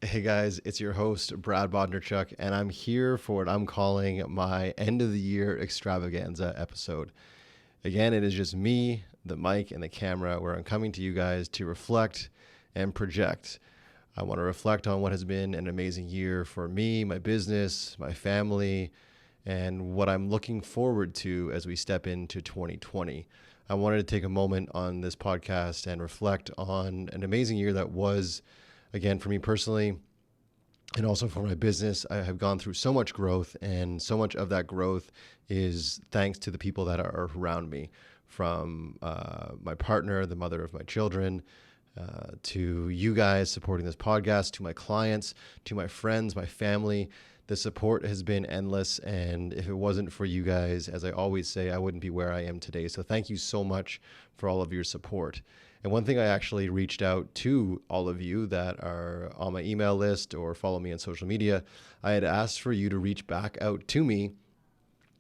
Hey guys, it's your host, Brad Bodnarchuk, and I'm here for what I'm calling my end of the year extravaganza episode. Again, it is just me, the mic, and the camera where I'm coming to you guys to reflect and project. I want to reflect on what has been an amazing year for me, my business, my family, and what I'm looking forward to as we step into 2020. I wanted to take a moment on this podcast and reflect on an amazing year that was, again, for me personally, and also for my business. I have gone through so much growth, and so much of that growth is thanks to the people that are around me, from my partner, the mother of my children, to you guys supporting this podcast, to my clients, to my friends, my family. The support has been endless, and if it wasn't for you guys, as I always say, I wouldn't be where I am today. So thank you so much for all of your support. And one thing, I actually reached out to all of you that are on my email list or follow me on social media. I had asked for you to reach back out to me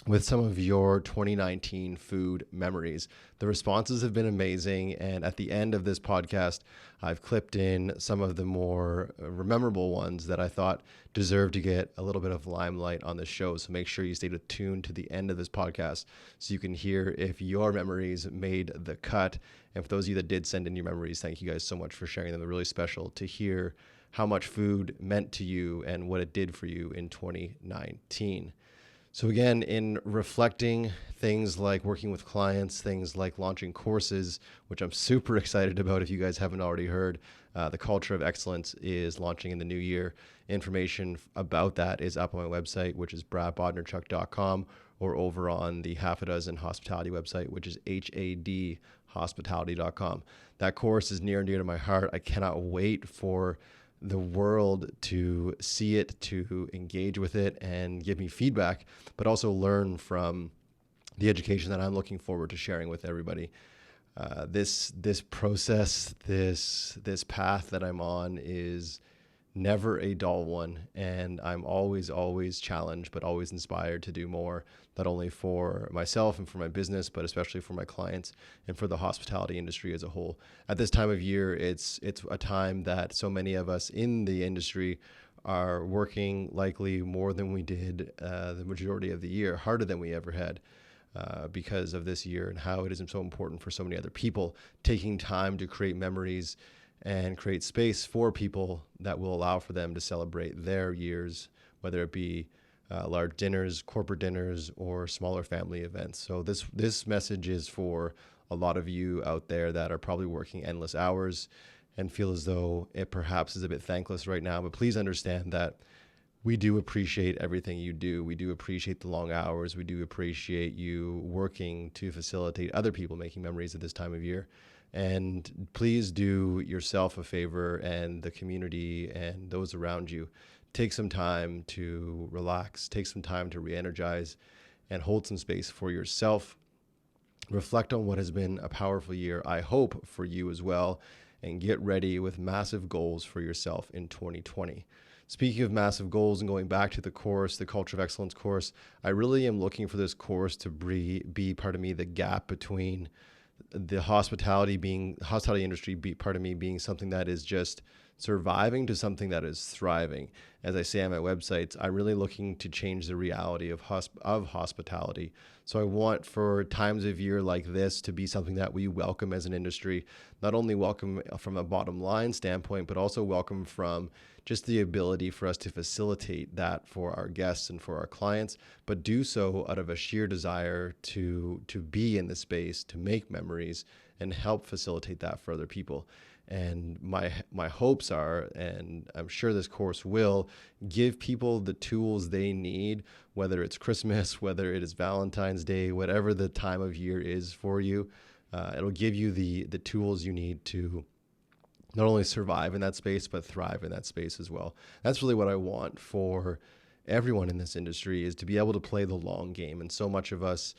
with some of your 2019 food memories. The responses have been amazing, and at the end of this podcast, I've clipped in some of the more memorable ones that I thought deserve to get a little bit of limelight on the show. So make sure you stay tuned to the end of this podcast so you can hear if your memories made the cut. And for those of you that did send in your memories, thank you guys so much for sharing them. They're really special to hear how much food meant to you and what it did for you in 2019. So again, in reflecting things like working with clients, things like launching courses, which I'm super excited about if you guys haven't already heard, the Culture of Excellence is launching in the new year. Information about that is up on my website, which is bradbodnarchuk.com, or over on the Half a Dozen Hospitality website, which is hadhospitality.com. That course is near and dear to my heart. I cannot wait for the world to see it, to engage with it, and give me feedback, but also learn from the education that I'm looking forward to sharing with everybody. This process, this path that I'm on is never a dull one, and I'm always challenged, but always inspired to do more, not only for myself and for my business, but especially for my clients and for the hospitality industry as a whole. At this time of year, it's a time that so many of us in the industry are working likely more than we did the majority of the year, harder than we ever had. Because of this year and how it is so important for so many other people, taking time to create memories and create space for people that will allow for them to celebrate their years, whether it be large dinners, corporate dinners, or smaller family events. So this message is for a lot of you out there that are probably working endless hours and feel as though it perhaps is a bit thankless right now. But please understand that we do appreciate everything you do. We do appreciate the long hours. We do appreciate you working to facilitate other people making memories at this time of year. And please do yourself a favor and the community and those around you. Take some time to relax, take some time to re-energize, and hold some space for yourself. Reflect on what has been a powerful year, I hope, for you as well, and get ready with massive goals for yourself in 2020. Speaking of massive goals and going back to the course, the Culture of Excellence course, I really am looking for this course to be part of me, the gap between the hospitality industry being something that is just surviving to something that is thriving. As I say on my websites, I'm really looking to change the reality of hospitality. So I want for times of year like this to be something that we welcome as an industry, not only welcome from a bottom line standpoint, but also welcome from just the ability for us to facilitate that for our guests and for our clients, but do so out of a sheer desire to be in the space, to make memories and help facilitate that for other people. And my hopes are, and I'm sure this course will, give people the tools they need, whether it's Christmas, whether it is Valentine's Day, whatever the time of year is for you. It'll give you the tools you need to not only survive in that space, but thrive in that space as well. That's really what I want for everyone in this industry, is to be able to play the long game. And so much of us,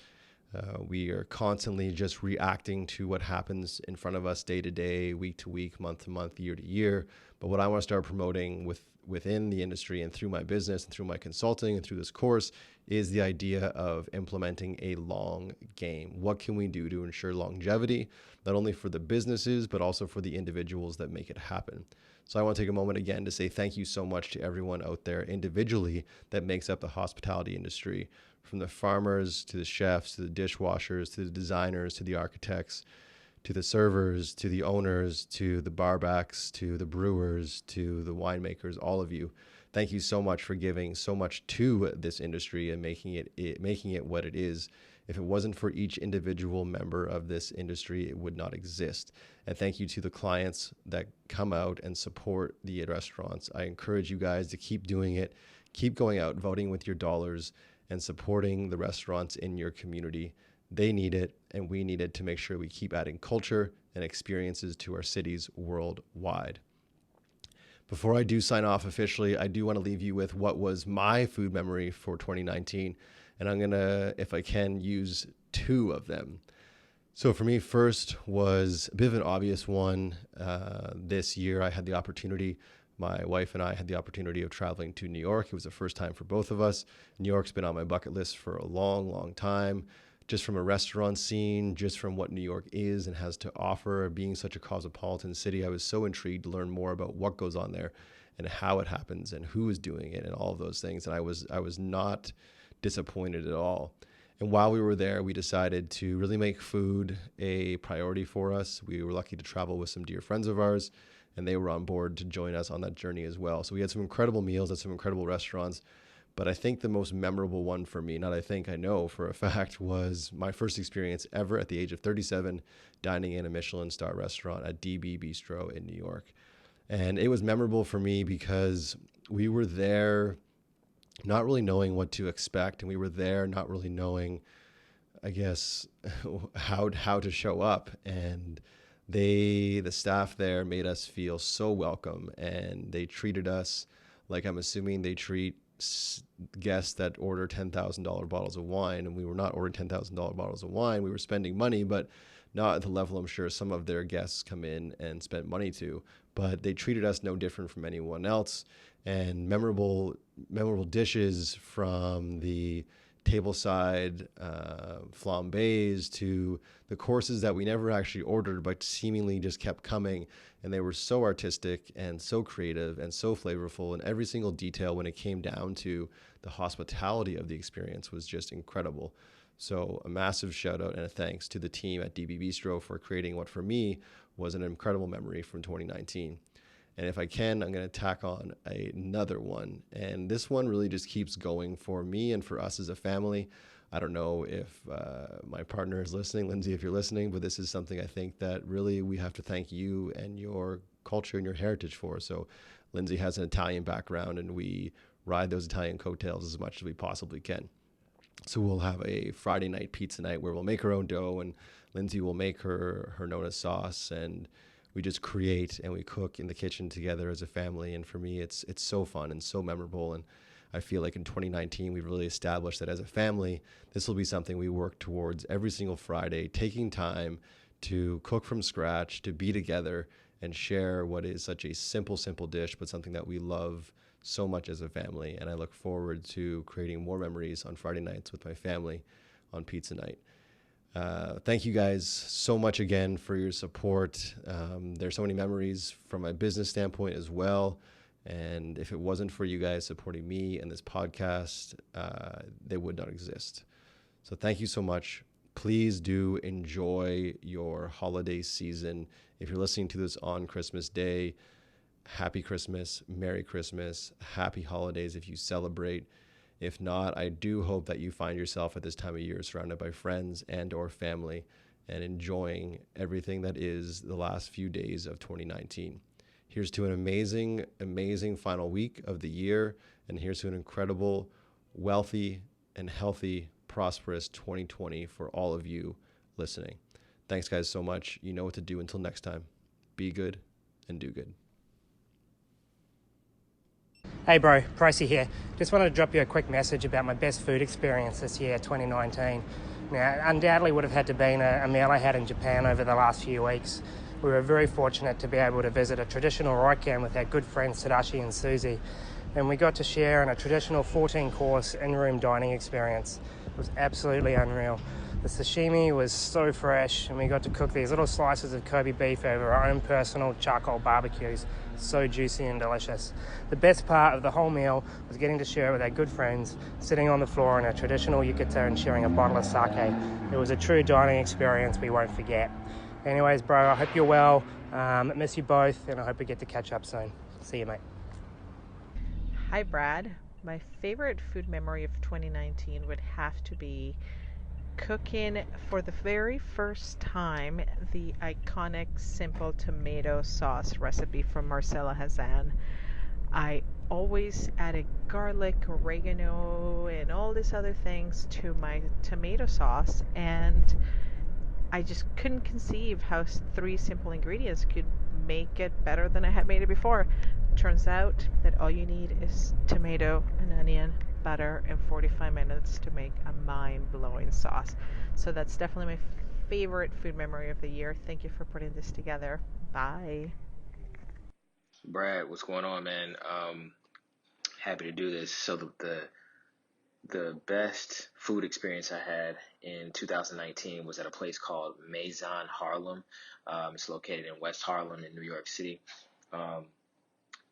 we are constantly just reacting to what happens in front of us day to day, week to week, month to month, year to year. But what I want to start promoting within the industry and through my business and through my consulting and through this course is the idea of implementing a long game. What can we do to ensure longevity, not only for the businesses, but also for the individuals that make it happen? So I want to take a moment again to say thank you so much to everyone out there individually that makes up the hospitality industry, from the farmers to the chefs, to the dishwashers, to the designers, to the architects, to the servers, to the owners, to the barbacks, to the brewers, to the winemakers, all of you. Thank you so much for giving so much to this industry and making it what it is. If it wasn't for each individual member of this industry, it would not exist. And thank you to the clients that come out and support the restaurants. I encourage you guys to keep doing it. Keep going out, voting with your dollars, and supporting the restaurants in your community. They need it, and we need it to make sure we keep adding culture and experiences to our cities worldwide. Before I do sign off officially, I do want to leave you with what was my food memory for 2019. And I'm going to, if I can, use two of them. So for me, first was a bit of an obvious one. This year, I had the opportunity, my wife and I had the opportunity of traveling to New York. It was the first time for both of us. New York's been on my bucket list for a long, long time. Just from a restaurant scene, just from what New York is and has to offer, being such a cosmopolitan city, I was so intrigued to learn more about what goes on there and how it happens and who is doing it and all of those things. And I was not disappointed at all. And while we were there, we decided to really make food a priority for us. We were lucky to travel with some dear friends of ours, and they were on board to join us on that journey as well. So we had some incredible meals at some incredible restaurants. But I think the most memorable one for me, I know for a fact, was my first experience ever at the age of 37 dining in a Michelin star restaurant at DB Bistro in New York. And it was memorable for me because we were there not really knowing what to expect, and we were there not really knowing, I guess, how to show up. And the staff there made us feel so welcome, and they treated us like I'm assuming they treat guests that order $10,000 bottles of wine. And we were not ordering $10,000 bottles of wine. We were spending money, but not at the level I'm sure some of their guests come in and spend money to. But they treated us no different from anyone else. And memorable dishes, from the tableside flambés to the courses that we never actually ordered but seemingly just kept coming. And they were so artistic and so creative and so flavorful, and every single detail when it came down to the hospitality of the experience was just incredible. So a massive shout out and a thanks to the team at DB Bistro for creating what for me was an incredible memory from 2019. And if I can, I'm going to tack on another one. And this one really just keeps going for me and for us as a family. I don't know if my partner is listening, Lindsay, if you're listening, but this is something I think that really we have to thank you and your culture and your heritage for. So Lindsay has an Italian background, and we ride those Italian coattails as much as we possibly can. So we'll have a Friday night pizza night where we'll make our own dough, and Lindsay will make her Nona sauce, and we just create and we cook in the kitchen together as a family. And for me, it's so fun and so memorable. And I feel like in 2019, we've really established that as a family, this will be something we work towards every single Friday, taking time to cook from scratch, to be together and share what is such a simple dish, but something that we love so much as a family. And I look forward to creating more memories on Friday nights with my family on pizza night. Thank you guys so much again for your support. There's so many memories from a business standpoint as well. And if it wasn't for you guys supporting me and this podcast, they would not exist. So thank you so much. Please do enjoy your holiday season. If you're listening to this on Christmas Day, happy Christmas, Merry Christmas, happy holidays if you celebrate. If not, I do hope that you find yourself at this time of year surrounded by friends and or family and enjoying everything that is the last few days of 2019. Here's to an amazing, amazing final week of the year, and here's to an incredible, wealthy, and healthy, prosperous 2020 for all of you listening. Thanks, guys, so much. You know what to do. Until next time, be good and do good. Hey bro, Pricey here. Just wanted to drop you a quick message about my best food experience this year, 2019. Now, undoubtedly would have had to been a meal I had in Japan over the last few weeks. We were very fortunate to be able to visit a traditional ryokan with our good friends Tadashi and Susie, and we got to share in a traditional 14-course in-room dining experience. It was absolutely unreal. The sashimi was so fresh, and we got to cook these little slices of Kobe beef over our own personal charcoal barbecues. so juicy and delicious. The best part of the whole meal was getting to share it with our good friends, sitting on the floor in a traditional yukata and sharing a bottle of sake. It was a true dining experience we won't forget. Anyways, bro, I hope you're well. Miss you both, and I hope we get to catch up soon. See you, mate. Hi, Brad. My favorite food memory of 2019 would have to be cooking for the very first time the iconic simple tomato sauce recipe from Marcella Hazan. I always added garlic, oregano, and all these other things to my tomato sauce, and I just couldn't conceive how three simple ingredients could make it better than I had made it before. Turns out that all you need is tomato, an onion, butter, and 45 minutes to make a mind-blowing sauce. So that's definitely my favorite food memory of the year. Thank you for putting this together. Bye. Brad, what's going on, man? Happy to do this. So the best food experience I had in 2019 was at a place called Maison Harlem. It's located in West Harlem in New York City. Um,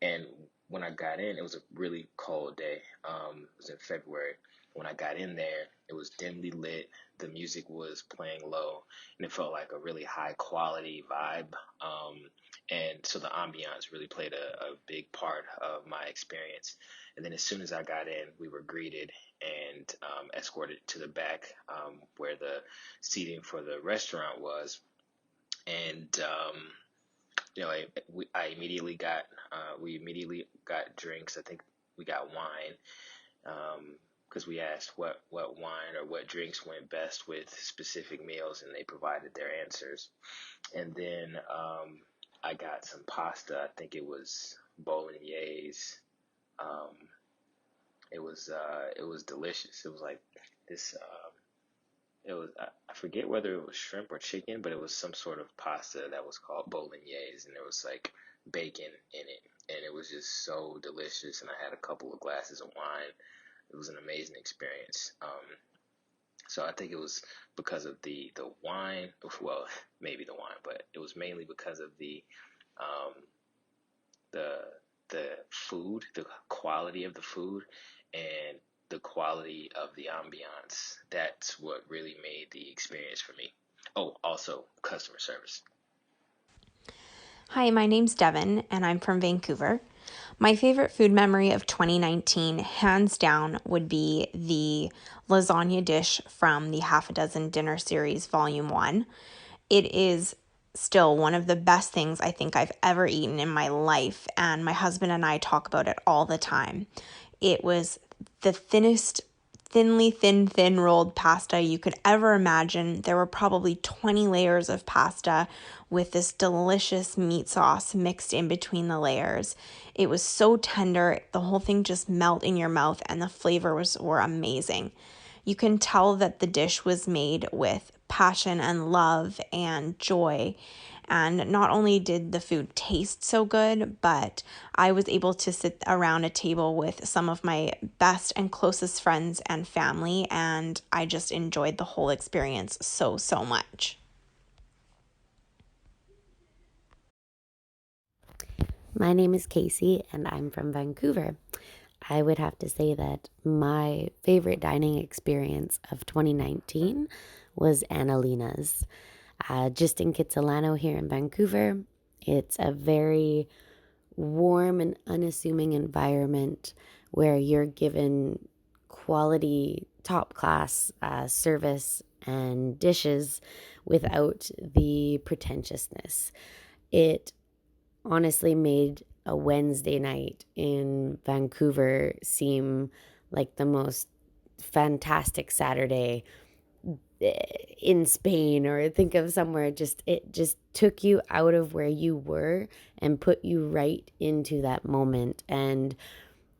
and when I got in, it was a really cold day. It was in February. When I got in there, it was dimly lit. The music was playing low, and it felt like a really high quality vibe. And so the ambiance really played a big part of my experience. And then as soon as I got in, we were greeted and escorted to the back where the seating for the restaurant was. And I immediately got we immediately got drinks. I think we got wine because we asked what wine or what drinks went best with specific meals, and they provided their answers. And then I got some pasta. I think it was bolognese. Um, it was delicious. It was like this. It was I forget whether it was shrimp or chicken, but it was some sort of pasta that was called bolognese, and there was like bacon in it, and it was just so delicious. And I had a couple of glasses of wine. It was an amazing experience. So I think it was because of the wine. Well, maybe the wine, but it was mainly because of um, the the food, the quality of the food, and the quality of the ambiance. That's what really made the experience for me. Oh, also customer service. Hi, my name's Devin, and I'm from Vancouver. My favorite food memory of 2019, hands down, would be the lasagna dish from the Half a Dozen Dinner Series, Volume 1. It is still one of the best things I think I've ever eaten in my life, and my husband and I talk about it all the time. It was the thin rolled pasta you could ever imagine. There were probably 20 layers of pasta with this delicious meat sauce mixed in between the layers. It was so tender, the whole thing just melt in your mouth, and the were amazing. You can tell that the dish was made with passion and love and joy. And not only did the food taste so good, but I was able to sit around a table with some of my best and closest friends and family, and I just enjoyed the whole experience so much. My name is Casey and I'm from Vancouver. I would have to say that my favorite dining experience of 2019 was Annalina's. Just in Kitsilano here in Vancouver. It's a very warm and unassuming environment where you're given quality, top class service and dishes without the pretentiousness. It honestly made a Wednesday night in Vancouver seem like the most fantastic Saturday in Spain, or think of somewhere. It just took you out of where you were and put you right into that moment. And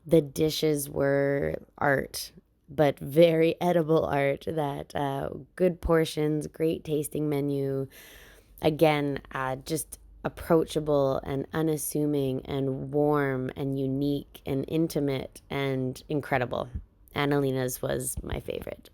the dishes were art, but very edible art. That good portions, great tasting menu. Again, just approachable and unassuming and warm and unique and intimate and incredible. Annalina's was my favorite.